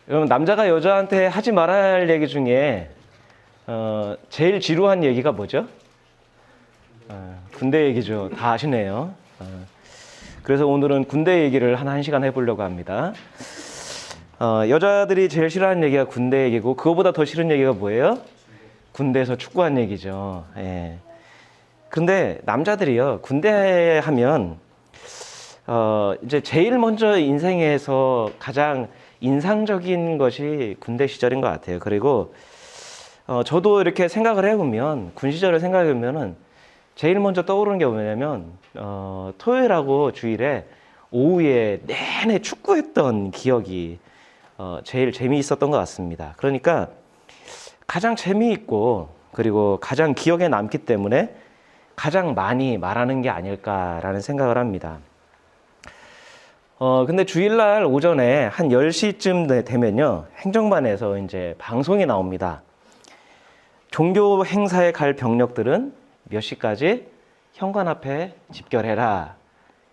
여러분, 남자가 여자한테 하지 말아야 할 얘기 중에 제일 지루한 얘기가 뭐죠? 군대 얘기죠. 다 아시네요. 그래서 오늘은 군대 얘기를 한 시간 해보려고 합니다. 여자들이 제일 싫어하는 얘기가 군대 얘기고, 그거보다 더 싫은 얘기가 뭐예요? 군대에서 축구한 얘기죠. 예. 그런데 남자들이요, 군대 하면 이제 제일 먼저 인생에서 가장 인상적인 것이 군대 시절인 것 같아요. 그리고 저도 이렇게 생각을 해보면, 군 시절을 생각해보면은 제일 먼저 떠오르는 게 뭐냐면 토요일하고 주일에 오후에 내내 축구했던 기억이 제일 재미있었던 것 같습니다. 그러니까 가장 재미있고 그리고 가장 기억에 남기 때문에 가장 많이 말하는 게 아닐까라는 생각을 합니다. 근데 주일날 오전에 한 10시쯤 되면요, 행정반에서 이제 방송이 나옵니다. 종교 행사에 갈 병력들은 몇 시까지 현관 앞에 집결해라,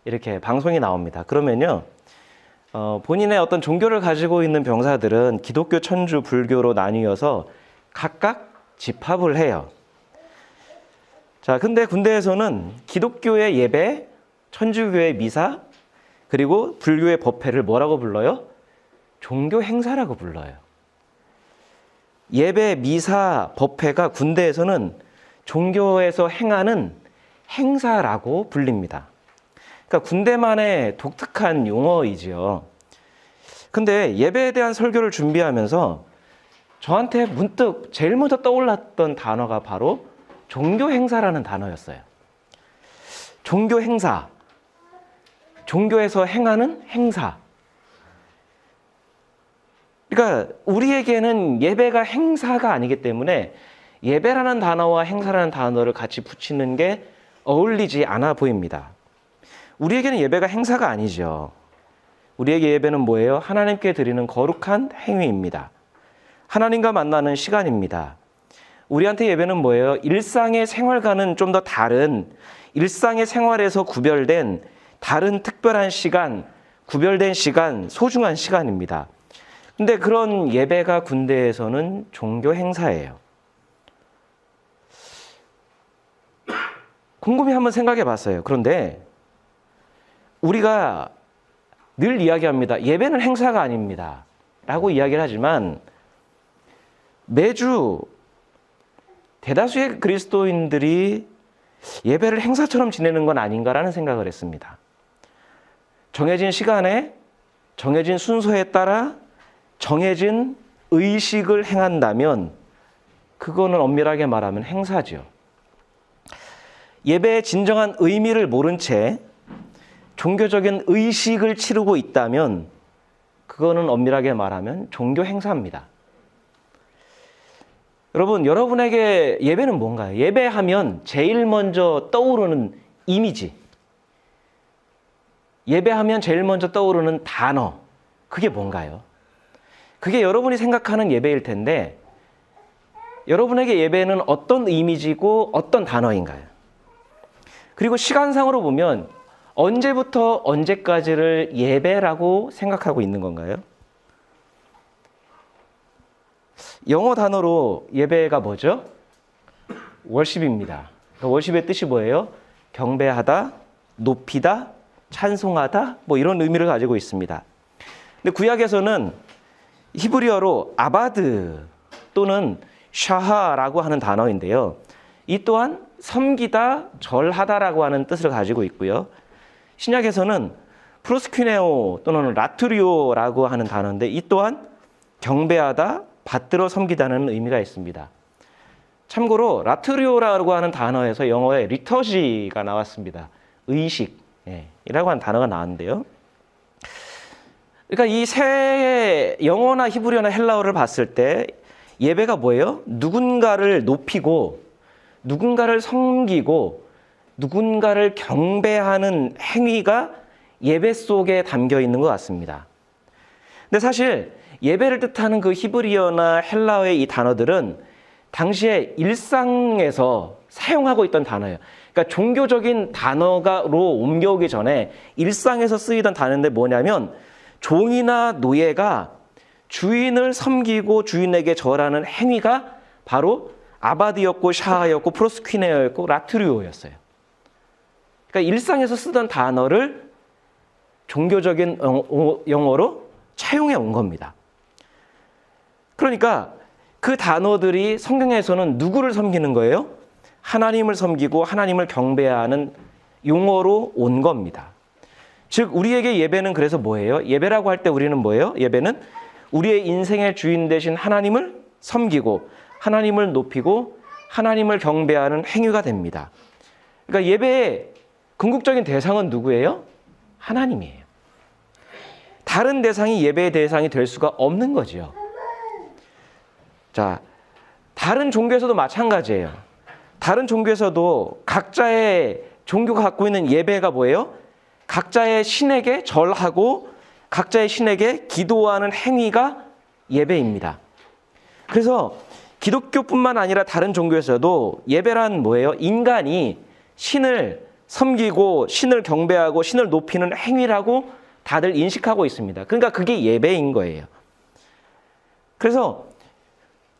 이렇게 방송이 나옵니다. 그러면요, 본인의 어떤 종교를 가지고 있는 병사들은 기독교, 천주, 불교로 나뉘어서 각각 집합을 해요. 자, 근데 군대에서는 기독교의 예배, 천주교의 미사, 그리고 불교의 법회를 뭐라고 불러요? 종교 행사라고 불러요. 예배, 미사, 법회가 군대에서는 종교에서 행하는 행사라고 불립니다. 그러니까 군대만의 독특한 용어이지요. 근데 예배에 대한 설교를 준비하면서 저한테 문득 제일 먼저 떠올랐던 단어가 바로 종교 행사라는 단어였어요. 종교 행사. 종교에서 행하는 행사. 그러니까 우리에게는 예배가 행사가 아니기 때문에 예배라는 단어와 행사라는 단어를 같이 붙이는 게 어울리지 않아 보입니다. 우리에게는 예배가 행사가 아니죠. 우리에게 예배는 뭐예요? 하나님께 드리는 거룩한 행위입니다. 하나님과 만나는 시간입니다. 우리한테 예배는 뭐예요? 일상의 생활과는 좀 더 다른, 일상의 생활에서 구별된 다른 특별한 시간, 구별된 시간, 소중한 시간입니다. 근데 그런 예배가 군대에서는 종교 행사예요. 곰곰이 한번 생각해 봤어요. 그런데 우리가 늘 이야기합니다. 예배는 행사가 아닙니다 라고 이야기를 하지만 매주 대다수의 그리스도인들이 예배를 행사처럼 지내는 건 아닌가라는 생각을 했습니다. 정해진 시간에, 정해진 순서에 따라 정해진 의식을 행한다면 그거는 엄밀하게 말하면 행사죠. 예배의 진정한 의미를 모른 채 종교적인 의식을 치르고 있다면 그거는 엄밀하게 말하면 종교 행사입니다. 여러분, 여러분에게 예배는 뭔가요? 예배하면 제일 먼저 떠오르는 이미지, 예배하면 제일 먼저 떠오르는 단어, 그게 뭔가요? 그게 여러분이 생각하는 예배일 텐데 여러분에게 예배는 어떤 이미지고 어떤 단어인가요? 그리고 시간상으로 보면 언제부터 언제까지를 예배라고 생각하고 있는 건가요? 영어 단어로 예배가 뭐죠? 월십입니다. 월십의 뜻이 뭐예요? 경배하다, 높이다, 찬송하다, 뭐 이런 의미를 가지고 있습니다. 근데 구약에서는 히브리어로 아바드 또는 샤하라고 하는 단어인데요. 이 또한 섬기다, 절하다라고 하는 뜻을 가지고 있고요. 신약에서는 프로스퀴네오 또는 라투리오라고 하는 단어인데 이 또한 경배하다, 받들어 섬기다는 의미가 있습니다. 참고로 라투리오라고 하는 단어에서 영어에 리터지가 나왔습니다. 의식이라고 하는 단어가 나왔는데요. 그러니까 이 세 영어나 히브리어나 헬라어를 봤을 때 예배가 뭐예요? 누군가를 높이고 누군가를 섬기고 누군가를 경배하는 행위가 예배 속에 담겨 있는 것 같습니다. 근데 사실 예배를 뜻하는 그 히브리어나 헬라어의 이 단어들은 당시에 일상에서 사용하고 있던 단어예요. 그러니까 종교적인 단어로 옮겨오기 전에 일상에서 쓰이던 단어인데 뭐냐면 종이나 노예가 주인을 섬기고 주인에게 절하는 행위가 바로 아바디였고 샤하였고 프로스퀴네어였고 라트리오였어요. 그러니까 일상에서 쓰던 단어를 종교적인 영어로 차용해 온 겁니다. 그러니까 그 단어들이 성경에서는 누구를 섬기는 거예요? 하나님을 섬기고 하나님을 경배하는 용어로 온 겁니다. 즉 우리에게 예배는 그래서 뭐예요? 예배라고 할 때 우리는 뭐예요? 예배는 우리의 인생의 주인 되신 하나님을 섬기고 하나님을 높이고 하나님을 경배하는 행위가 됩니다. 그러니까 예배의 궁극적인 대상은 누구예요? 하나님이에요. 다른 대상이 예배의 대상이 될 수가 없는 거죠. 자, 다른 종교에서도 마찬가지예요. 다른 종교에서도 각자의 종교가 갖고 있는 예배가 뭐예요? 각자의 신에게 절하고 각자의 신에게 기도하는 행위가 예배입니다. 그래서 기독교뿐만 아니라 다른 종교에서도 예배란 뭐예요? 인간이 신을 섬기고 신을 경배하고 신을 높이는 행위라고 다들 인식하고 있습니다. 그러니까 그게 예배인 거예요. 그래서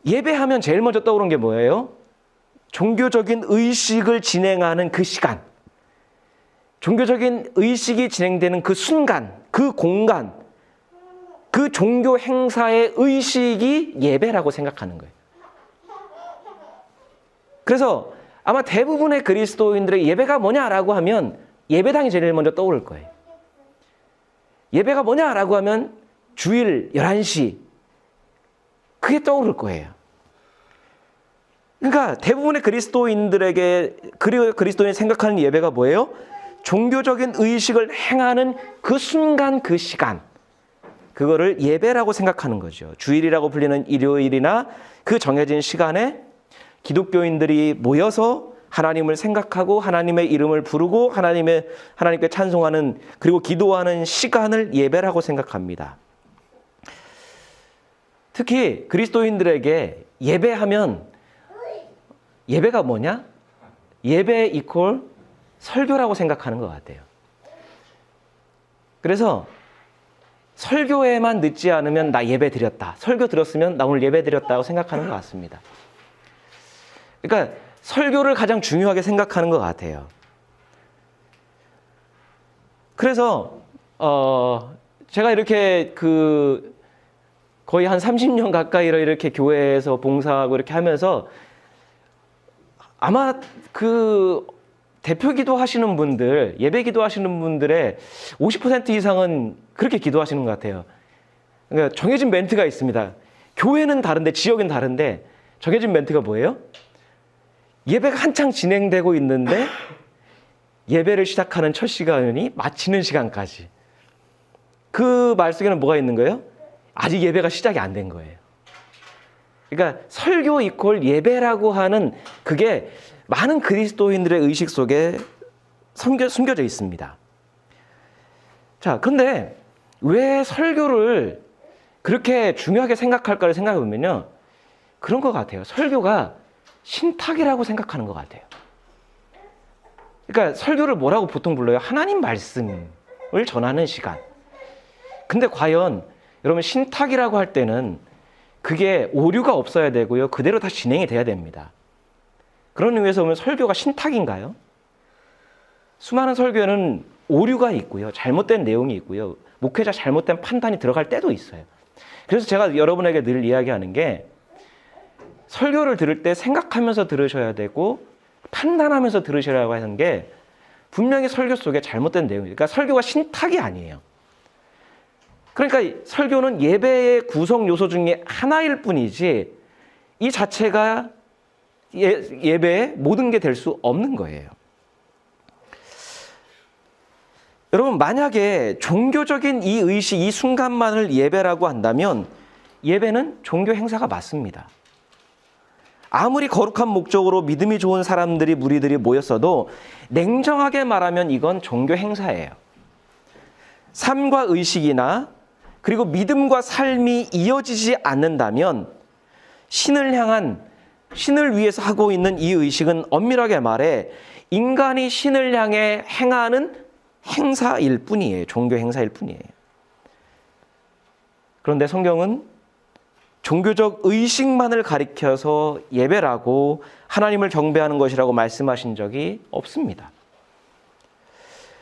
예배하면 제일 먼저 떠오르는 게 뭐예요? 종교적인 의식을 진행하는 그 시간, 종교적인 의식이 진행되는 그 순간, 그 공간, 그 종교 행사의 의식이 예배라고 생각하는 거예요. 그래서 아마 대부분의 그리스도인들의 예배가 뭐냐라고 하면 예배당이 제일 먼저 떠오를 거예요. 예배가 뭐냐라고 하면 주일 11시 그게 떠오를 거예요. 그러니까 대부분의 그리스도인들에게 그리스도인이 생각하는 예배가 뭐예요? 종교적인 의식을 행하는 그 순간 그 시간, 그거를 예배라고 생각하는 거죠. 주일이라고 불리는 일요일이나 그 정해진 시간에 기독교인들이 모여서 하나님을 생각하고 하나님의 이름을 부르고 하나님께 찬송하는 그리고 기도하는 시간을 예배라고 생각합니다. 특히 그리스도인들에게 예배하면 예배가 뭐냐? 예배 이퀄 설교라고 생각하는 것 같아요. 그래서 설교에만 늦지 않으면 나 예배 드렸다. 설교 들었으면 나 오늘 예배 드렸다고 생각하는 것 같습니다. 그러니까 설교를 가장 중요하게 생각하는 것 같아요. 그래서 제가 이렇게 거의 한 30년 가까이를 이렇게 교회에서 봉사하고 이렇게 하면서 아마 대표 기도하시는 분들, 예배 기도하시는 분들의 50% 이상은 그렇게 기도하시는 것 같아요. 그러니까 정해진 멘트가 있습니다. 교회는 다른데, 지역은 다른데 정해진 멘트가 뭐예요? 예배가 한창 진행되고 있는데 예배를 시작하는 첫 시간이 마치는 시간까지. 그 말 속에는 뭐가 있는 거예요? 아직 예배가 시작이 안 된 거예요. 그러니까 설교 이퀄 예배라고 하는 그게 많은 그리스도인들의 의식 속에 숨겨져 있습니다. 자, 근데 왜 설교를 그렇게 중요하게 생각할까를 생각해 보면요. 그런 것 같아요. 설교가 신탁이라고 생각하는 것 같아요. 그러니까 설교를 뭐라고 보통 불러요? 하나님 말씀을 전하는 시간. 근데 과연 여러분 신탁이라고 할 때는 그게 오류가 없어야 되고요. 그대로 다 진행이 돼야 됩니다. 그런 의미에서 보면 설교가 신탁인가요? 수많은 설교에는 오류가 있고요. 잘못된 내용이 있고요. 목회자 잘못된 판단이 들어갈 때도 있어요. 그래서 제가 여러분에게 늘 이야기하는 게 설교를 들을 때 생각하면서 들으셔야 되고 판단하면서 들으시라고 하는 게 분명히 설교 속에 잘못된 내용이에요. 그러니까 설교가 신탁이 아니에요. 그러니까 설교는 예배의 구성 요소 중에 하나일 뿐이지 이 자체가 예배의 모든 게 될 수 없는 거예요. 여러분 만약에 종교적인 이 의식, 이 순간만을 예배라고 한다면 예배는 종교 행사가 맞습니다. 아무리 거룩한 목적으로 믿음이 좋은 사람들이 무리들이 모였어도 냉정하게 말하면 이건 종교 행사예요. 삶과 의식이나 그리고 믿음과 삶이 이어지지 않는다면 신을 위해서 하고 있는 이 의식은 엄밀하게 말해 인간이 신을 향해 행하는 행사일 뿐이에요. 종교 행사일 뿐이에요. 그런데 성경은 종교적 의식만을 가리켜서 예배라고 하나님을 경배하는 것이라고 말씀하신 적이 없습니다.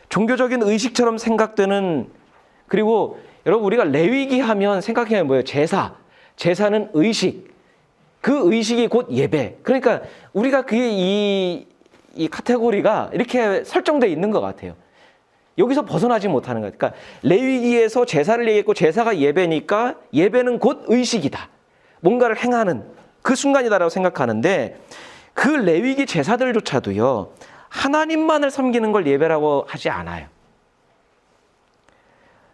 종교적인 의식처럼 생각되는, 그리고 여러분 우리가 레위기 하면 생각해야 뭐예요? 제사. 제사는 의식. 그 의식이 곧 예배. 그러니까 우리가 이 카테고리가 이렇게 설정되어 있는 것 같아요. 여기서 벗어나지 못하는 거예요. 그러니까 레위기에서 제사를 얘기했고 제사가 예배니까 예배는 곧 의식이다. 뭔가를 행하는 그 순간이다라고 생각하는데, 그 레위기 제사들조차도요, 하나님만을 섬기는 걸 예배라고 하지 않아요.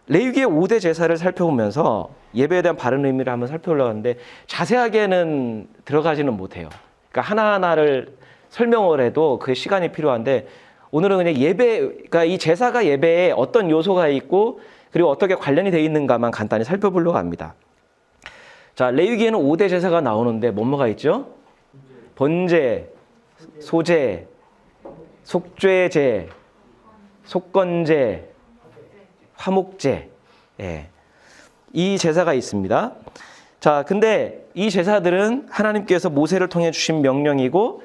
레위기의 5대 제사를 살펴보면서 예배에 대한 바른 의미를 한번 살펴보려고 하는데 자세하게는 들어가지는 못해요. 그러니까 하나하나를 설명을 해도 그 시간이 필요한데, 오늘은 그냥 예배, 그러니까 이 제사가 예배에 어떤 요소가 있고 그리고 어떻게 관련이 되어 있는가만 간단히 살펴보려고 합니다. 자, 레위기에는 5대 제사가 나오는데 뭐가 있죠? 번제, 소제, 속죄제, 속건제, 화목제. 예. 이 제사가 있습니다. 자, 근데 이 제사들은 하나님께서 모세를 통해 주신 명령이고,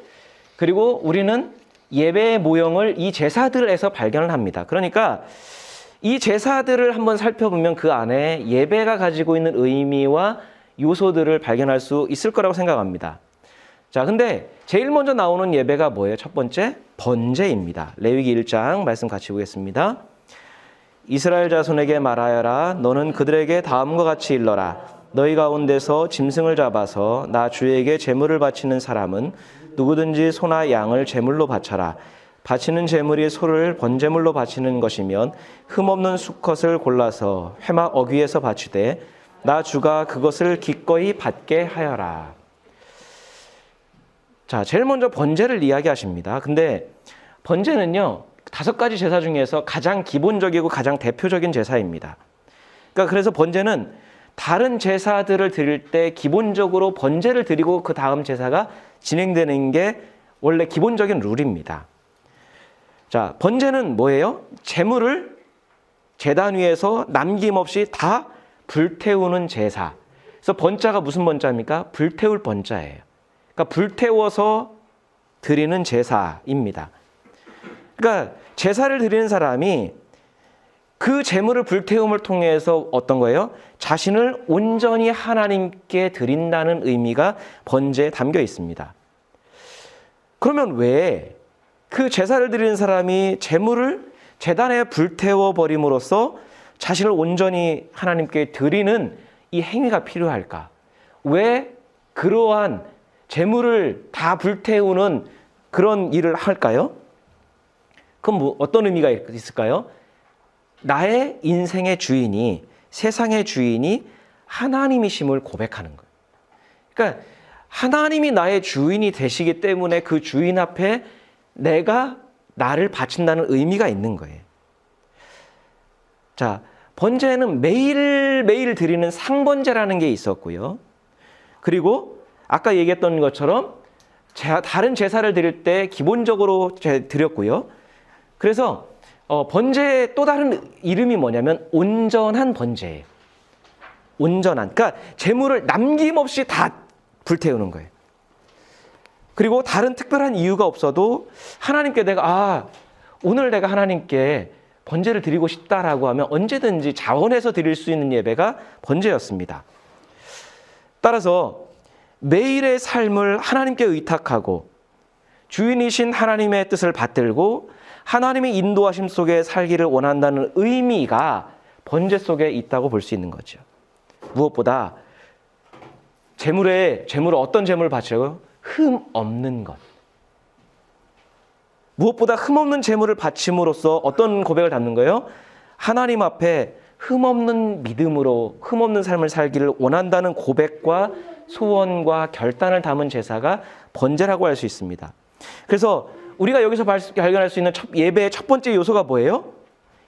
그리고 우리는 예배의 모형을 이 제사들에서 발견을 합니다. 그러니까 이 제사들을 한번 살펴보면 그 안에 예배가 가지고 있는 의미와 요소들을 발견할 수 있을 거라고 생각합니다. 자, 근데 제일 먼저 나오는 예배가 뭐예요? 첫 번째, 번제입니다. 레위기 1장 말씀 같이 보겠습니다. 이스라엘 자손에게 말하여라. 너는 그들에게 다음과 같이 일러라. 너희 가운데서 짐승을 잡아서 나 주에게 제물을 바치는 사람은 누구든지 소나 양을 제물로 바쳐라. 바치는 제물이 소를 번제물로 바치는 것이면 흠없는 수컷을 골라서 회막 어귀에서 바치되 나 주가 그것을 기꺼이 받게 하여라. 자, 제일 먼저 번제를 이야기하십니다. 근데 번제는요, 5가지 제사 중에서 가장 기본적이고 가장 대표적인 제사입니다. 그러니까 그래서 번제는 다른 제사들을 드릴 때 기본적으로 번제를 드리고 그 다음 제사가 진행되는 게 원래 기본적인 룰입니다. 자, 번제는 뭐예요? 제물을 제단 위에서 남김없이 다 불태우는 제사. 그래서 번자가 무슨 번자입니까? 불태울 번자예요. 그러니까 불태워서 드리는 제사입니다. 그러니까 제사를 드리는 사람이 그 제물을 불태움을 통해서 어떤 거예요? 자신을 온전히 하나님께 드린다는 의미가 번제에 담겨 있습니다. 그러면 왜 그 제사를 드리는 사람이 제물을 제단에 불태워 버림으로써 자신을 온전히 하나님께 드리는 이 행위가 필요할까? 왜 그러한 제물을 다 불태우는 그런 일을 할까요? 그럼 어떤 의미가 있을까요? 나의 인생의 주인이, 세상의 주인이 하나님이심을 고백하는 거예요. 그러니까 하나님이 나의 주인이 되시기 때문에 그 주인 앞에 내가 나를 바친다는 의미가 있는 거예요. 자, 번제는 매일매일 드리는 상번제라는 게 있었고요. 그리고 아까 얘기했던 것처럼 다른 제사를 드릴 때 기본적으로 드렸고요. 그래서 번제의 또 다른 이름이 뭐냐면 온전한 번제예요. 온전한. 그러니까 제물을 남김없이 다 불태우는 거예요. 그리고 다른 특별한 이유가 없어도 하나님께 오늘 내가 하나님께 번제를 드리고 싶다라고 하면 언제든지 자원해서 드릴 수 있는 예배가 번제였습니다. 따라서 매일의 삶을 하나님께 의탁하고 주인이신 하나님의 뜻을 받들고 하나님의 인도하심 속에 살기를 원한다는 의미가 번제 속에 있다고 볼 수 있는 거죠. 무엇보다 제물을 어떤 제물을 바치라고요? 흠 없는 것. 무엇보다 흠 없는 제물을 바침으로써 어떤 고백을 담는 거예요? 하나님 앞에 흠 없는 믿음으로 흠 없는 삶을 살기를 원한다는 고백과 소원과 결단을 담은 제사가 번제라고 할 수 있습니다. 그래서 우리가 여기서 발견할 수 있는 예배의 첫 번째 요소가 뭐예요?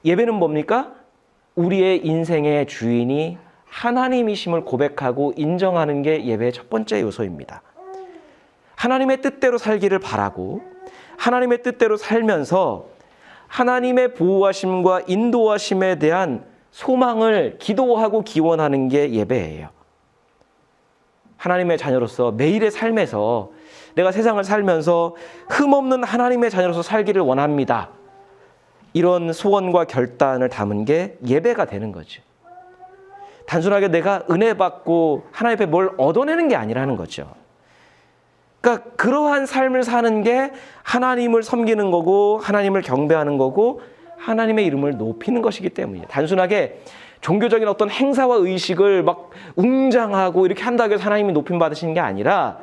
예배는 뭡니까? 우리의 인생의 주인이 하나님이심을 고백하고 인정하는 게 예배의 첫 번째 요소입니다. 하나님의 뜻대로 살기를 바라고 하나님의 뜻대로 살면서 하나님의 보호하심과 인도하심에 대한 소망을 기도하고 기원하는 게 예배예요. 하나님의 자녀로서 매일의 삶에서 내가 세상을 살면서 흠없는 하나님의 자녀로서 살기를 원합니다. 이런 소원과 결단을 담은 게 예배가 되는 거죠. 단순하게 내가 은혜 받고 하나님 앞에 뭘 얻어내는 게 아니라는 거죠. 그러니까 그러한 삶을 사는 게 하나님을 섬기는 거고 하나님을 경배하는 거고 하나님의 이름을 높이는 것이기 때문이에요. 단순하게 종교적인 어떤 행사와 의식을 막 웅장하고 이렇게 한다고 해서 하나님이 높임 받으시는 게 아니라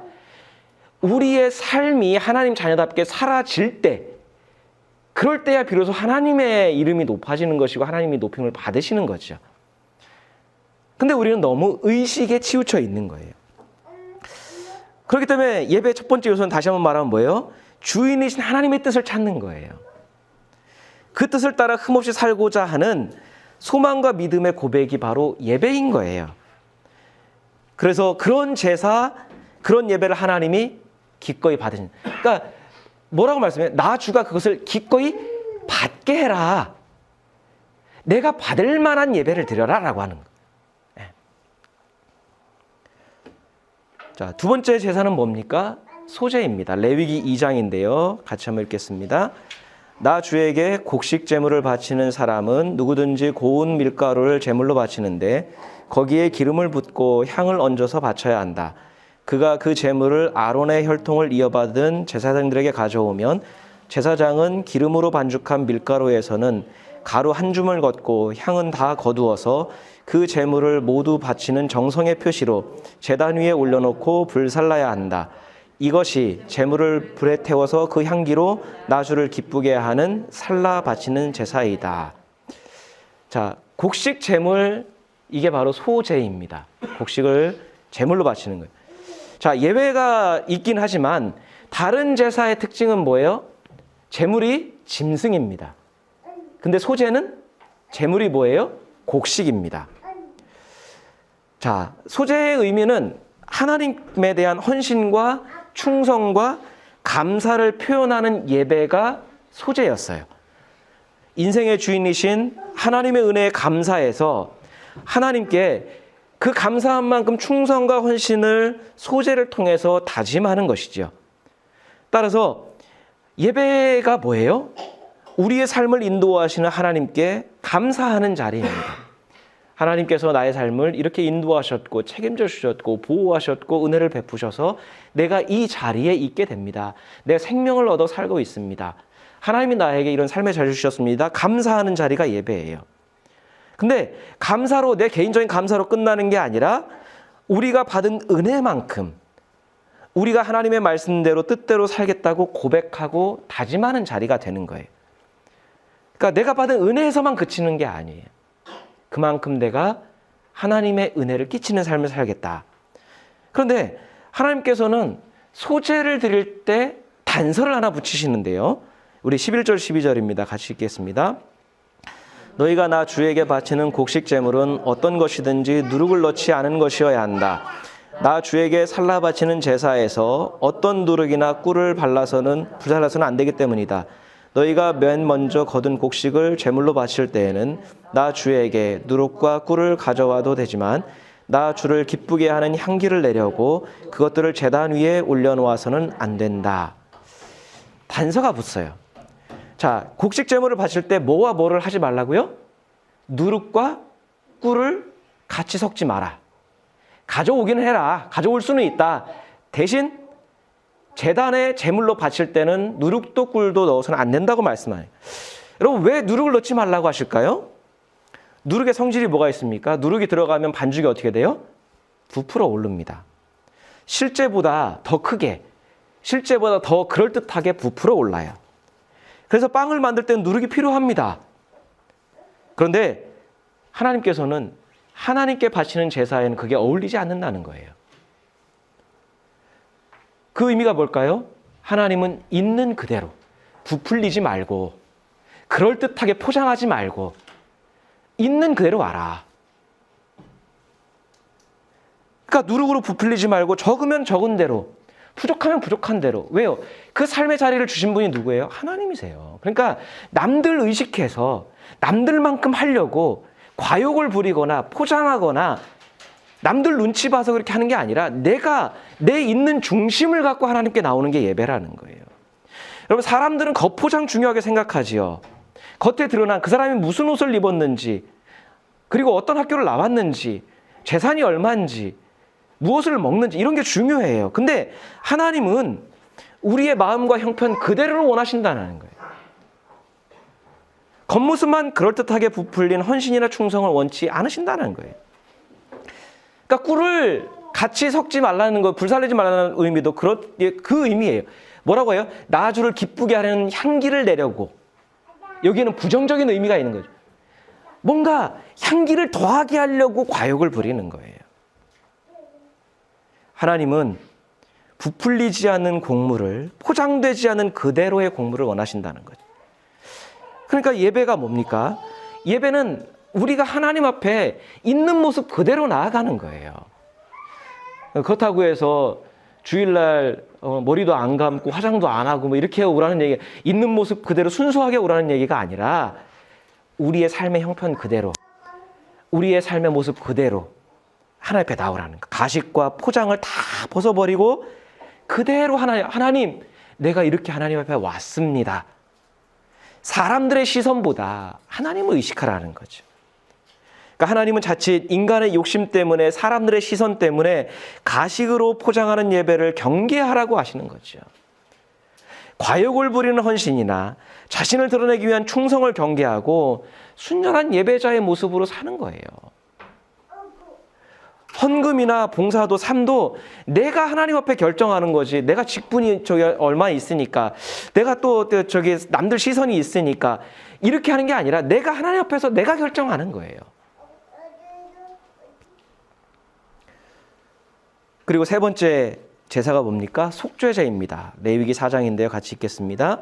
우리의 삶이 하나님 자녀답게 사라질 때, 그럴 때야 비로소 하나님의 이름이 높아지는 것이고 하나님이 높임을 받으시는 거죠. 근데 우리는 너무 의식에 치우쳐 있는 거예요. 그렇기 때문에 예배의 첫 번째 요소는 다시 한번 말하면 뭐예요? 주인이신 하나님의 뜻을 찾는 거예요. 그 뜻을 따라 흠없이 살고자 하는 소망과 믿음의 고백이 바로 예배인 거예요. 그래서 그런 제사, 그런 예배를 하나님이 기꺼이 받으신. 그러니까 뭐라고 말씀해요? 나 주가 그것을 기꺼이 받게 해라. 내가 받을 만한 예배를 드려라 라고 하는 거예요. 자, 두 번째 제사는 뭡니까? 소제입니다. 레위기 2장인데요. 같이 한번 읽겠습니다. 나 주에게 곡식 제물을 바치는 사람은 누구든지 고운 밀가루를 제물로 바치는데 거기에 기름을 붓고 향을 얹어서 바쳐야 한다. 그가 그 제물을 아론의 혈통을 이어받은 제사장들에게 가져오면 제사장은 기름으로 반죽한 밀가루에서는 가루 한 줌을 걷고 향은 다 거두어서 그 제물을 모두 바치는 정성의 표시로 제단 위에 올려놓고 불살라야 한다. 이것이 제물을 불에 태워서 그 향기로 나주를 기쁘게 하는 살라 바치는 제사이다. 자, 곡식 제물, 이게 바로 소제입니다. 곡식을 제물로 바치는 거예요. 자, 예외가 있긴 하지만 다른 제사의 특징은 뭐예요? 제물이 짐승입니다. 근데 소제는 제물이 뭐예요? 곡식입니다. 자, 소제의 의미는 하나님에 대한 헌신과 충성과 감사를 표현하는 예배가 소제였어요. 인생의 주인이신 하나님의 은혜에 감사해서 하나님께 그 감사한 만큼 충성과 헌신을 소제를 통해서 다짐하는 것이죠. 따라서 예배가 뭐예요? 우리의 삶을 인도하시는 하나님께 감사하는 자리입니다. 하나님께서 나의 삶을 이렇게 인도하셨고 책임져 주셨고 보호하셨고 은혜를 베푸셔서 내가 이 자리에 있게 됩니다. 내 생명을 얻어 살고 있습니다. 하나님이 나에게 이런 삶의 자리를 주셨습니다. 감사하는 자리가 예배예요. 근데 감사로, 내 개인적인 감사로 끝나는 게 아니라 우리가 받은 은혜만큼 우리가 하나님의 말씀대로 뜻대로 살겠다고 고백하고 다짐하는 자리가 되는 거예요. 그러니까 내가 받은 은혜에서만 그치는 게 아니에요. 그만큼 내가 하나님의 은혜를 끼치는 삶을 살겠다. 그런데 하나님께서는 소제를 드릴 때 단서를 하나 붙이시는데요. 우리 11절 12절입니다. 같이 읽겠습니다. 너희가 나 주에게 바치는 곡식 제물은 어떤 것이든지 누룩을 넣지 않은 것이어야 한다. 나 주에게 살라 바치는 제사에서 어떤 누룩이나 꿀을 불살라서는 안 되기 때문이다. 너희가 맨 먼저 거둔 곡식을 제물로 바칠 때에는 나 주에게 누룩과 꿀을 가져와도 되지만 나 주를 기쁘게 하는 향기를 내려고 그것들을 제단 위에 올려놓아서는 안 된다. 단서가 붙어요. 자, 곡식 제물을 바칠 때 뭐와 뭐를 하지 말라고요? 누룩과 꿀을 같이 섞지 마라. 가져오기는 해라. 가져올 수는 있다. 대신 제단에 제물로 바칠 때는 누룩도 꿀도 넣어서는 안 된다고 말씀하네요. 여러분, 왜 누룩을 넣지 말라고 하실까요? 누룩의 성질이 뭐가 있습니까? 누룩이 들어가면 반죽이 어떻게 돼요? 부풀어 오릅니다. 실제보다 더 크게, 실제보다 더 그럴듯하게 부풀어 올라요. 그래서 빵을 만들 때는 누룩이 필요합니다. 그런데 하나님께서는 하나님께 바치는 제사에는 그게 어울리지 않는다는 거예요. 그 의미가 뭘까요? 하나님은 있는 그대로 부풀리지 말고 그럴듯하게 포장하지 말고 있는 그대로 와라. 그러니까 누룩으로 부풀리지 말고 적으면 적은 대로, 부족하면 부족한 대로. 왜요? 그 삶의 자리를 주신 분이 누구예요? 하나님이세요. 그러니까 남들 의식해서 남들만큼 하려고 과욕을 부리거나 포장하거나 남들 눈치 봐서 그렇게 하는 게 아니라 내가 내 있는 중심을 갖고 하나님께 나오는 게 예배라는 거예요. 여러분, 사람들은 겉포장 중요하게 생각하지요. 겉에 드러난 그 사람이 무슨 옷을 입었는지, 그리고 어떤 학교를 나왔는지, 재산이 얼마인지, 무엇을 먹는지, 이런 게 중요해요. 근데 하나님은 우리의 마음과 형편 그대로를 원하신다는 거예요. 겉모습만 그럴듯하게 부풀린 헌신이나 충성을 원치 않으신다는 거예요. 그러니까 꿀을 같이 섞지 말라는 거, 불살리지 말라는 의미도 그 의미예요. 뭐라고 해요? 나주를 기쁘게 하는 향기를 내려고. 여기에는 부정적인 의미가 있는 거죠. 뭔가 향기를 더하게 하려고 과욕을 부리는 거예요. 하나님은 부풀리지 않은 곡물을, 포장되지 않은 그대로의 곡물을 원하신다는 거죠. 그러니까 예배가 뭡니까? 예배는 우리가 하나님 앞에 있는 모습 그대로 나아가는 거예요. 그렇다고 해서 주일날 머리도 안 감고 화장도 안 하고 뭐 이렇게 오라는 얘기, 있는 모습 그대로 순수하게 오라는 얘기가 아니라 우리의 삶의 형편 그대로, 우리의 삶의 모습 그대로 하나님 앞에 나오라는 거. 가식과 포장을 다 벗어버리고 그대로 하나님, 내가 이렇게 하나님 앞에 왔습니다. 사람들의 시선보다 하나님을 의식하라는 거죠. 그러니까 하나님은 자칫 인간의 욕심 때문에, 사람들의 시선 때문에 가식으로 포장하는 예배를 경계하라고 하시는 거죠. 과욕을 부리는 헌신이나 자신을 드러내기 위한 충성을 경계하고 순전한 예배자의 모습으로 사는 거예요. 헌금이나 봉사도, 삶도 내가 하나님 앞에 결정하는 거지. 내가 직분이 얼마 있으니까, 내가 또 남들 시선이 있으니까 이렇게 하는 게 아니라 내가 하나님 앞에서 내가 결정하는 거예요. 그리고 세 번째 제사가 뭡니까? 속죄제입니다. 레위기 4장인데요. 같이 읽겠습니다.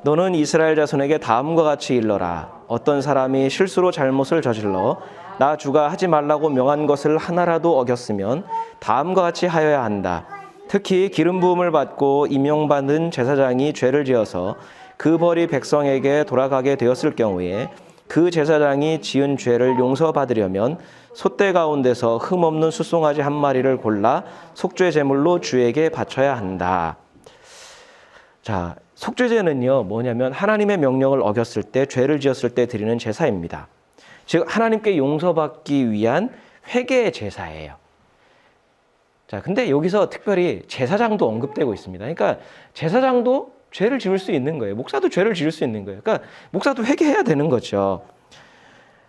너는 이스라엘 자손에게 다음과 같이 일러라. 어떤 사람이 실수로 잘못을 저질러 나 주가 하지 말라고 명한 것을 하나라도 어겼으면 다음과 같이 하여야 한다. 특히 기름 부음을 받고 임용받은 제사장이 죄를 지어서 그 벌이 백성에게 돌아가게 되었을 경우에 그 제사장이 지은 죄를 용서받으려면 솥대 가운데서 흠없는 숫송아지 한 마리를 골라 속죄 제물로 주에게 바쳐야 한다. 자, 속죄제는요, 뭐냐면 하나님의 명령을 어겼을 때, 죄를 지었을 때 드리는 제사입니다. 즉 하나님께 용서받기 위한 회개의 제사예요. 자, 근데 여기서 특별히 제사장도 언급되고 있습니다. 그러니까 제사장도 죄를 지을 수 있는 거예요. 목사도 죄를 지을 수 있는 거예요. 그러니까 목사도 회개해야 되는 거죠.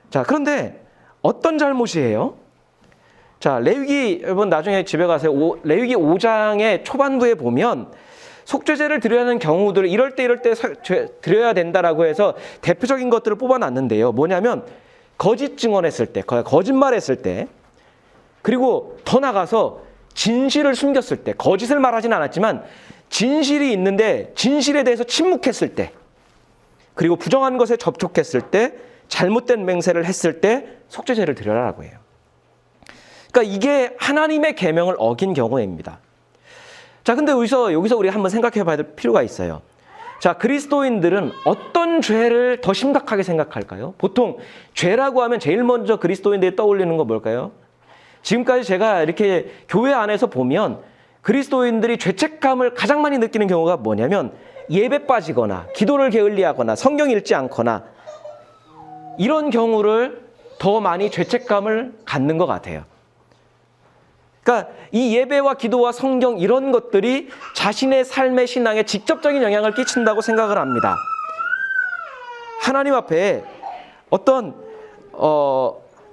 자, 그런데 어떤 잘못이에요? 자, 레위기, 여러분 나중에 집에 가세요. 레위기 5장의 초반부에 보면 속죄제를 드려야 하는 경우들, 이럴 때 드려야 된다라고 해서 대표적인 것들을 뽑아놨는데요. 뭐냐면 거짓 증언했을 때, 거짓말했을 때, 그리고 더 나가서 진실을 숨겼을 때, 거짓을 말하진 않았지만 진실이 있는데 진실에 대해서 침묵했을 때, 그리고 부정한 것에 접촉했을 때, 잘못된 맹세를 했을 때 속죄제를 드려라라고 해요. 그러니까 이게 하나님의 계명을 어긴 경우입니다. 자, 근데 여기서 우리 한번 생각해 봐야 될 필요가 있어요. 자, 그리스도인들은 어떤 죄를 더 심각하게 생각할까요? 보통 죄라고 하면 제일 먼저 그리스도인들이 떠올리는 거 뭘까요? 지금까지 제가 이렇게 교회 안에서 보면 그리스도인들이 죄책감을 가장 많이 느끼는 경우가 뭐냐면 예배 빠지거나 기도를 게을리하거나 성경 읽지 않거나 이런 경우를 더 많이 죄책감을 갖는 것 같아요. 그러니까 이 예배와 기도와 성경 이런 것들이 자신의 삶의 신앙에 직접적인 영향을 끼친다고 생각을 합니다. 하나님 앞에 어떤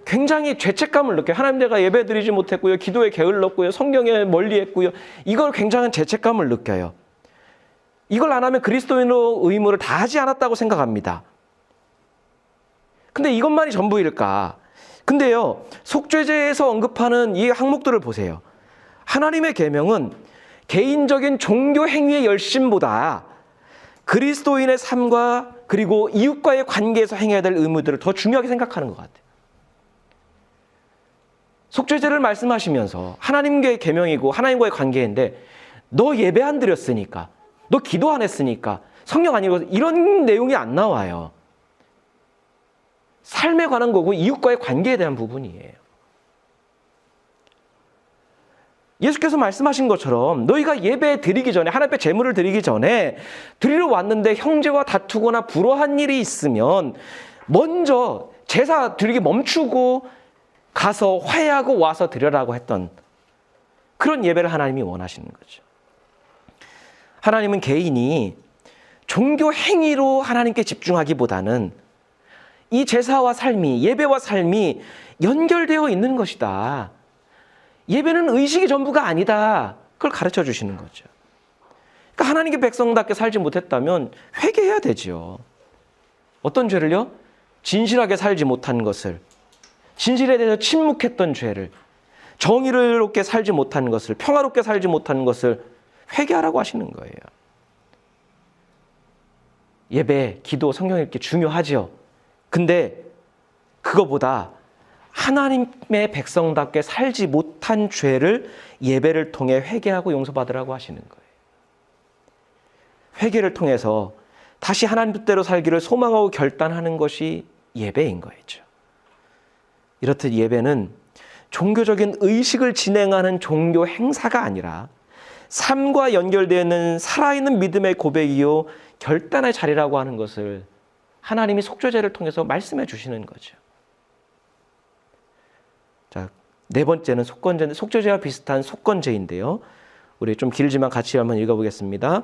굉장히 죄책감을 느껴요. 하나님, 내가 예배 드리지 못했고요, 기도에 게을렀고요, 성경에 멀리했고요, 이걸 굉장한 죄책감을 느껴요. 이걸 안 하면 그리스도인의 의무를 다하지 않았다고 생각합니다. 근데 이것만이 전부일까? 근데요, 속죄제에서 언급하는 이 항목들을 보세요. 하나님의 계명은 개인적인 종교 행위의 열심보다 그리스도인의 삶과 그리고 이웃과의 관계에서 행해야 될 의무들을 더 중요하게 생각하는 것 같아요. 속죄제를 말씀하시면서 하나님과의 계명이고 하나님과의 관계인데, 너 예배 안 드렸으니까, 너 기도 안 했으니까, 성경 안 읽어서, 이런 내용이 안 나와요. 삶에 관한 거고 이웃과의 관계에 대한 부분이에요. 예수께서 말씀하신 것처럼 너희가 예배 드리기 전에, 하나님 앞에 제물을 드리기 전에 드리러 왔는데 형제와 다투거나 불화한 일이 있으면 먼저 제사 드리기 멈추고 가서 화해하고 와서 드려라고 했던 그런 예배를 하나님이 원하시는 거죠. 하나님은 개인이 종교 행위로 하나님께 집중하기보다는 이 제사와 삶이, 예배와 삶이 연결되어 있는 것이다. 예배는 의식이 전부가 아니다. 그걸 가르쳐 주시는 거죠. 그러니까 하나님의 백성답게 살지 못했다면 회개해야 되죠. 어떤 죄를요? 진실하게 살지 못한 것을, 진실에 대해서 침묵했던 죄를, 정의롭게 살지 못한 것을, 평화롭게 살지 못한 것을 회개하라고 하시는 거예요. 예배, 기도, 성경 읽기 중요하죠. 근데 그거보다 하나님의 백성답게 살지 못한 죄를 예배를 통해 회개하고 용서받으라고 하시는 거예요. 회개를 통해서 다시 하나님 뜻대로 살기를 소망하고 결단하는 것이 예배인 거죠. 이렇듯 예배는 종교적인 의식을 진행하는 종교 행사가 아니라 삶과 연결되어 있는 살아있는 믿음의 고백이요 결단의 자리라고 하는 것을 하나님이 속죄제를 통해서 말씀해 주시는 거죠. 자, 네 번째는 속죄제와 비슷한 속건제인데요. 우리 좀 길지만 같이 한번 읽어보겠습니다.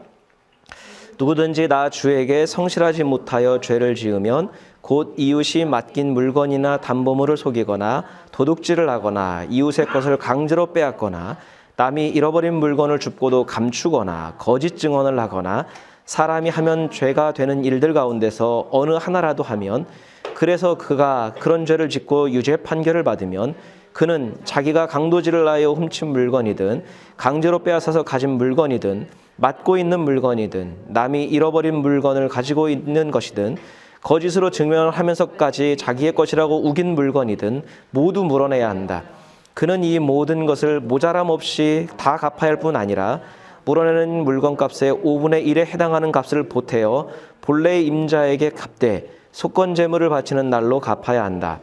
누구든지 나 주에게 성실하지 못하여 죄를 지으면 곧 이웃이 맡긴 물건이나 담보물을 속이거나 도둑질을 하거나 이웃의 것을 강제로 빼앗거나 남이 잃어버린 물건을 줍고도 감추거나 거짓 증언을 하거나 사람이 하면 죄가 되는 일들 가운데서 어느 하나라도 하면 그래서 그가 그런 죄를 짓고 유죄 판결을 받으면 그는 자기가 강도질을 하여 훔친 물건이든 강제로 빼앗아서 가진 물건이든 맡고 있는 물건이든 남이 잃어버린 물건을 가지고 있는 것이든 거짓으로 증명을 하면서까지 자기의 것이라고 우긴 물건이든 모두 물어내야 한다. 그는 이 모든 것을 모자람 없이 다 갚아야 할 뿐 아니라 물어내는 물건값의 5분의 1에 해당하는 값을 보태어 본래 임자에게 갚되 속건제물을 바치는 날로 갚아야 한다.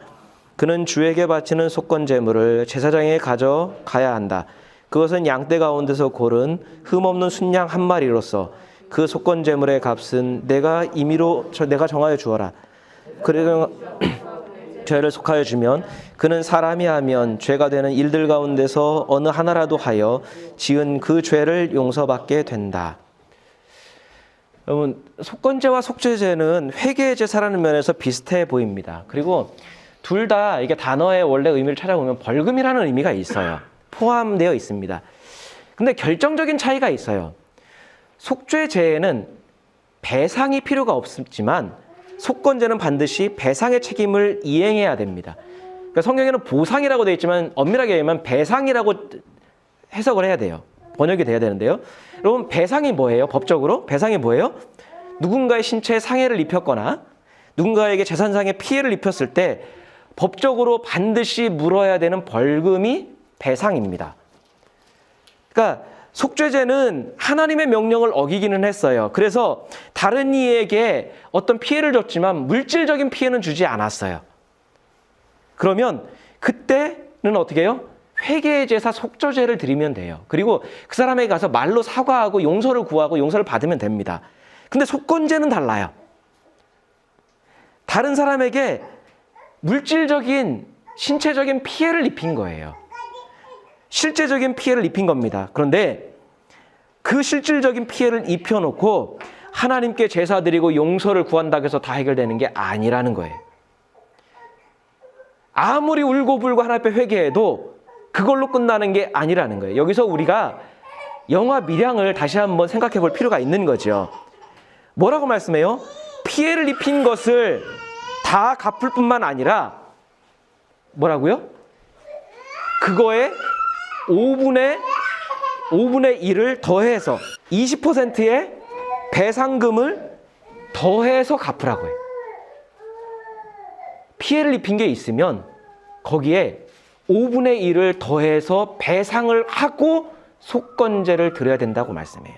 그는 주에게 바치는 속건제물을 제사장에 가져가야 한다. 그것은 양떼 가운데서 고른 흠없는 순양 한 마리로서 그 속건제물의 값은 내가 정하여 주어라. 그래서 죄를 속하여 주면 그는 사람이 하면 죄가 되는 일들 가운데서 어느 하나라도 하여 지은 그 죄를 용서받게 된다. 여러분, 속건제와 속죄제는 회개의 제사라는 면에서 비슷해 보입니다. 그리고 둘 다 이게 단어의 원래 의미를 찾아보면 벌금이라는 의미가 있어요. 포함되어 있습니다. 근데 결정적인 차이가 있어요. 속죄제에는 배상이 필요가 없지만 속건제는 반드시 배상의 책임을 이행해야 됩니다. 그러니까 성경에는 보상이라고 되어 있지만 엄밀하게 얘기하면 배상이라고 해석을 해야 돼요. 번역이 돼야 되는데요. 여러분, 배상이 뭐예요? 법적으로? 배상이 뭐예요? 누군가의 신체에 상해를 입혔거나 누군가에게 재산상의 피해를 입혔을 때 법적으로 반드시 물어야 되는 벌금이 배상입니다. 그러니까 속죄제는 하나님의 명령을 어기기는 했어요. 그래서 다른 이에게 어떤 피해를 줬지만 물질적인 피해는 주지 않았어요. 그러면 그때는 어떻게 해요? 회개의 제사 속죄제를 드리면 돼요. 그리고 그 사람에게 가서 말로 사과하고 용서를 구하고 용서를 받으면 됩니다. 근데 속건제는 달라요. 다른 사람에게 물질적인 신체적인 피해를 입힌 거예요. 실제적인 피해를 입힌 겁니다. 그런데 그 실질적인 피해를 입혀놓고 하나님께 제사 드리고 용서를 구한다고 해서 다 해결되는 게 아니라는 거예요. 아무리 울고불고 하나님 앞에 회개해도 그걸로 끝나는 게 아니라는 거예요. 여기서 우리가 영화 밀양을 다시 한번 생각해 볼 필요가 있는 거죠. 뭐라고 말씀해요? 피해를 입힌 것을 다 갚을 뿐만 아니라 뭐라고요? 그거에 5분의 1을 더해서 20%의 배상금을 더해서 갚으라고 해요. 피해를 입힌 게 있으면 거기에 5분의 1을 더해서 배상을 하고 속건제를 드려야 된다고 말씀해요.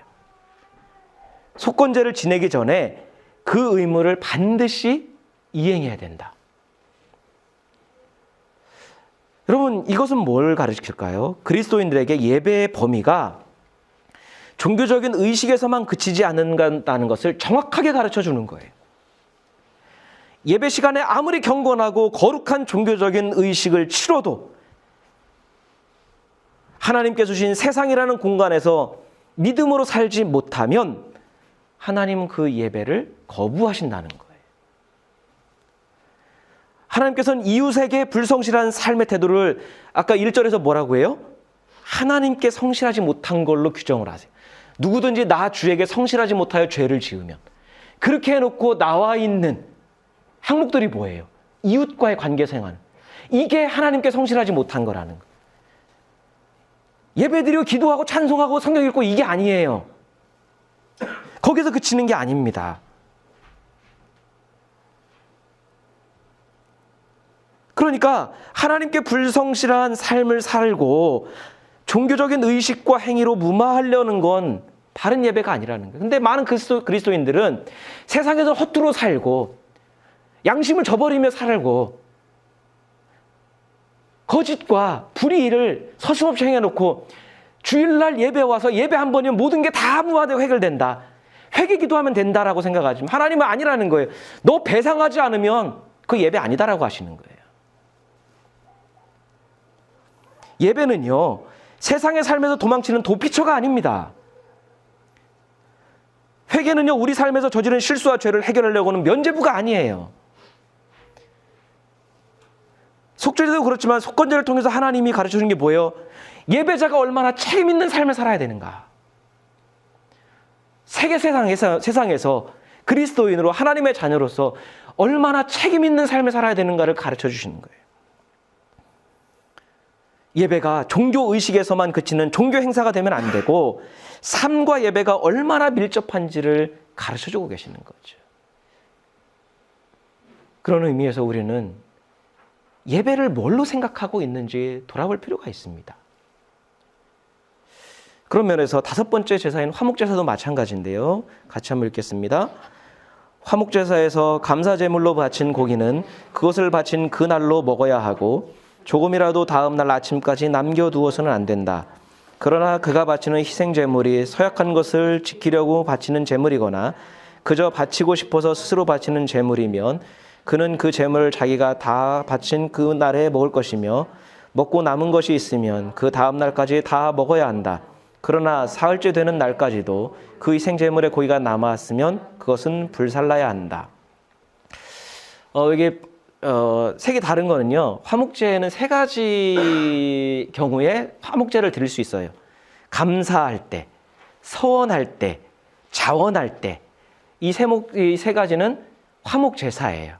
속건제를 지내기 전에 그 의무를 반드시 이행해야 된다. 여러분, 이것은 뭘 가르칠까요? 그리스도인들에게 예배의 범위가 종교적인 의식에서만 그치지 않는다는 것을 정확하게 가르쳐 주는 거예요. 예배 시간에 아무리 경건하고 거룩한 종교적인 의식을 치러도 하나님께서 주신 세상이라는 공간에서 믿음으로 살지 못하면 하나님은 그 예배를 거부하신다는 거예요. 하나님께서는 이웃에게 불성실한 삶의 태도를 아까 1절에서 뭐라고 해요? 하나님께 성실하지 못한 걸로 규정을 하세요. 누구든지 나 주에게 성실하지 못하여 죄를 지으면, 그렇게 해놓고 나와 있는 항목들이 뭐예요? 이웃과의 관계 생활. 이게 하나님께 성실하지 못한 거라는 거예요. 예배드리고 기도하고 찬송하고 성경 읽고 이게 아니에요. 거기서 그치는 게 아닙니다. 그러니까 하나님께 불성실한 삶을 살고 종교적인 의식과 행위로 무마하려는 건 바른 예배가 아니라는 거예요. 근데 많은 그리스도인들은 세상에서 허투루 살고 양심을 저버리며 살고 거짓과 불의를 서슴없이 행해놓고 주일날 예배 와서 예배 한 번이면 모든 게 다 무한대로 해결된다. 회개 기도하면 된다라고 생각하지만 하나님은 아니라는 거예요. 너 배상하지 않으면 그 예배 아니다라고 하시는 거예요. 예배는요, 세상의 삶에서 도망치는 도피처가 아닙니다. 회개는요, 우리 삶에서 저지른 실수와 죄를 해결하려고 하는 면죄부가 아니에요. 속죄제도 그렇지만 속건제를 통해서 하나님이 가르쳐주는 게 뭐예요? 예배자가 얼마나 책임 있는 삶을 살아야 되는가. 세상에서 그리스도인으로 하나님의 자녀로서 얼마나 책임 있는 삶을 살아야 되는가를 가르쳐 주시는 거예요. 예배가 종교 의식에서만 그치는 종교 행사가 되면 안 되고 삶과 예배가 얼마나 밀접한지를 가르쳐주고 계시는 거죠. 그런 의미에서 우리는 예배를 뭘로 생각하고 있는지 돌아볼 필요가 있습니다. 그런 면에서 5번째 제사인 화목제사도 마찬가지인데요. 같이 한번 읽겠습니다. 화목제사에서 감사제물로 바친 고기는 그것을 바친 그날로 먹어야 하고 조금이라도 다음 날 아침까지 남겨두어서는 안 된다. 그러나 그가 바치는 희생제물이 서약한 것을 지키려고 바치는 제물이거나 그저 바치고 싶어서 스스로 바치는 제물이면 그는 그 제물을 자기가 다 바친 그 날에 먹을 것이며 먹고 남은 것이 있으면 그 다음 날까지 다 먹어야 한다. 그러나 사흘째 되는 날까지도 그 희생제물의 고기가 남았으면 그것은 불살라야 한다. 이게 색이 다른 거는요. 화목제에는 3가지 경우에 화목제를 드릴 수 있어요. 감사할 때, 서원할 때, 자원할 때. 이 3가지는 화목제사예요.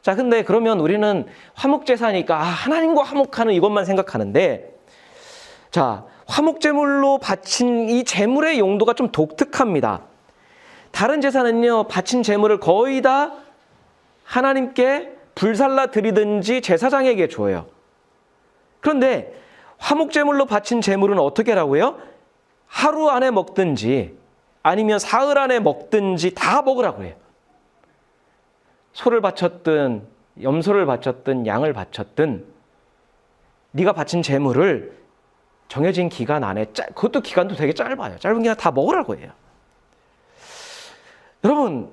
자, 근데 그러면 우리는 화목제사니까 하나님과 화목하는 이것만 생각하는데, 자, 화목제물로 바친 이 제물의 용도가 좀 독특합니다. 다른 제사는요, 바친 제물을 거의 다 하나님께 불살라 드리든지 제사장에게 줘요. 그런데 화목제물로 바친 제물은 어떻게 하라고요? 하루 안에 먹든지 아니면 사흘 안에 먹든지 다 먹으라고 해요. 소를 바쳤든 염소를 바쳤든 양을 바쳤든 네가 바친 제물을 정해진 기간 안에 그것도 기간도 되게 짧아요. 짧은 기간 다 먹으라고 해요. 여러분,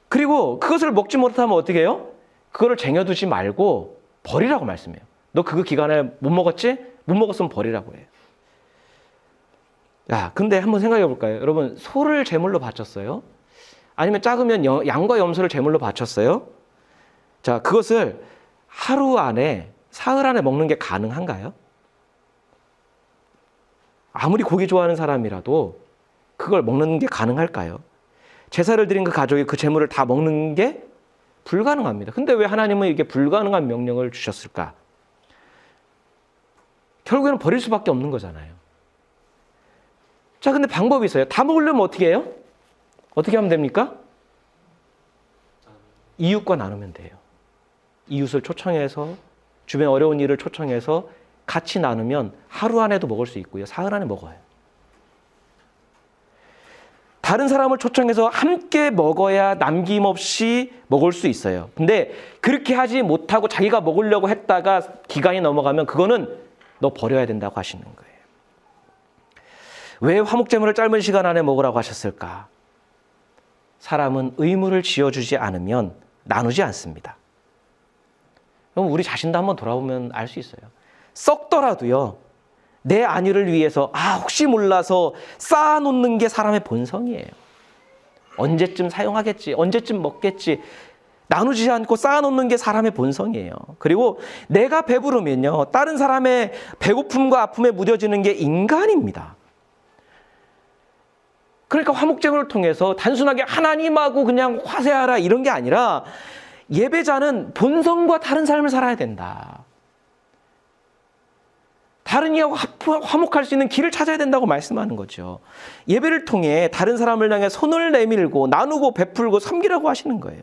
그리고 그것을 먹지 못하면 어떻게 해요? 그거를 쟁여두지 말고 버리라고 말씀해요. 너 그거 기간에 못 먹었지? 못 먹었으면 버리라고 해요. 야, 근데 한번 생각해 볼까요? 여러분, 소를 제물로 바쳤어요? 아니면 작으면 양과 염소를 제물로 바쳤어요? 자, 그것을 하루 안에, 사흘 안에 먹는 게 가능한가요? 아무리 고기 좋아하는 사람이라도 그걸 먹는 게 가능할까요? 제사를 드린 그 가족이 그 제물을 다 먹는 게 불가능합니다. 근데 왜 하나님은 이게 불가능한 명령을 주셨을까? 결국에는 버릴 수밖에 없는 거잖아요. 자, 근데 방법이 있어요. 다 먹으려면 어떻게 해요? 어떻게 하면 됩니까? 이웃과 나누면 돼요. 이웃을 초청해서, 주변 어려운 일을 초청해서 같이 나누면 하루 안에도 먹을 수 있고요. 사흘 안에 먹어요. 다른 사람을 초청해서 함께 먹어야 남김없이 먹을 수 있어요. 근데 그렇게 하지 못하고 자기가 먹으려고 했다가 기간이 넘어가면 그거는 너 버려야 된다고 하시는 거예요. 왜 화목제물을 짧은 시간 안에 먹으라고 하셨을까? 사람은 의무를 지어주지 않으면 나누지 않습니다. 그럼 우리 자신도 한번 돌아보면 알 수 있어요. 썩더라도요, 내 안위를 위해서 혹시 몰라서 쌓아놓는 게 사람의 본성이에요. 언제쯤 사용하겠지, 언제쯤 먹겠지, 나누지 않고 쌓아놓는 게 사람의 본성이에요. 그리고 내가 배부르면요, 다른 사람의 배고픔과 아픔에 무뎌지는 게 인간입니다. 그러니까 화목제물을 통해서 단순하게 하나님하고 그냥 화세하라 이런 게 아니라 예배자는 본성과 다른 삶을 살아야 된다. 다른 이하고 화목할 수 있는 길을 찾아야 된다고 말씀하는 거죠. 예배를 통해 다른 사람을 향해 손을 내밀고 나누고 베풀고 섬기라고 하시는 거예요.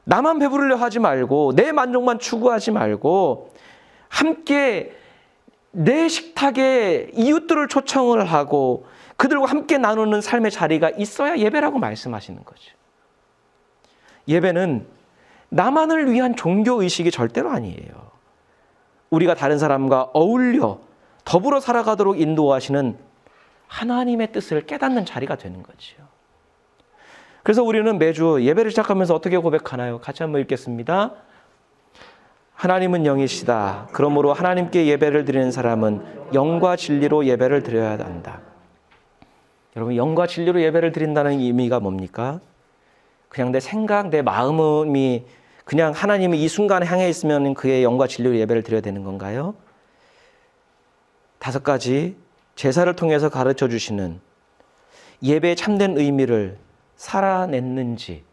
나만 배부르려 하지 말고 내 만족만 추구하지 말고 함께 내 식탁에 이웃들을 초청을 하고 그들과 함께 나누는 삶의 자리가 있어야 예배라고 말씀하시는 거죠. 예배는 나만을 위한 종교의식이 절대로 아니에요. 우리가 다른 사람과 어울려 더불어 살아가도록 인도하시는 하나님의 뜻을 깨닫는 자리가 되는 거죠. 그래서 우리는 매주 예배를 시작하면서 어떻게 고백하나요? 같이 한번 읽겠습니다. 하나님은 영이시다. 그러므로 하나님께 예배를 드리는 사람은 영과 진리로 예배를 드려야 한다. 여러분, 영과 진리로 예배를 드린다는 의미가 뭡니까? 그냥 내 생각, 내 마음이 그냥 하나님이 이 순간에 향해 있으면 그의 영과 진리로 예배를 드려야 되는 건가요? 5가지 제사를 통해서 가르쳐 주시는 예배의 참된 의미를 살아냈는지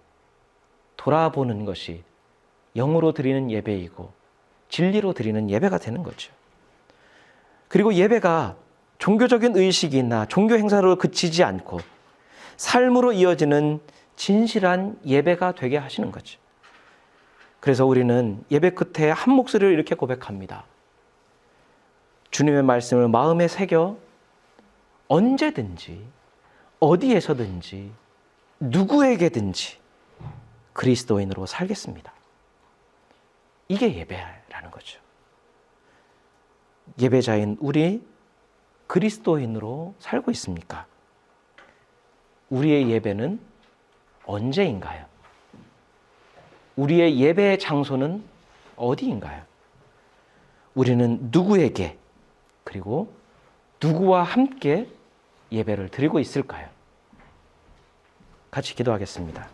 돌아보는 것이 영으로 드리는 예배이고 진리로 드리는 예배가 되는 거죠. 그리고 예배가 종교적인 의식이나 종교 행사로 그치지 않고 삶으로 이어지는 진실한 예배가 되게 하시는 거죠. 그래서 우리는 예배 끝에 한 목소리를 이렇게 고백합니다. 주님의 말씀을 마음에 새겨 언제든지 어디에서든지 누구에게든지 그리스도인으로 살겠습니다. 이게 예배라는 거죠. 예배자인 우리 그리스도인으로 살고 있습니까? 우리의 예배는 언제인가요? 우리의 예배의 장소는 어디인가요? 우리는 누구에게 그리고 누구와 함께 예배를 드리고 있을까요? 같이 기도하겠습니다.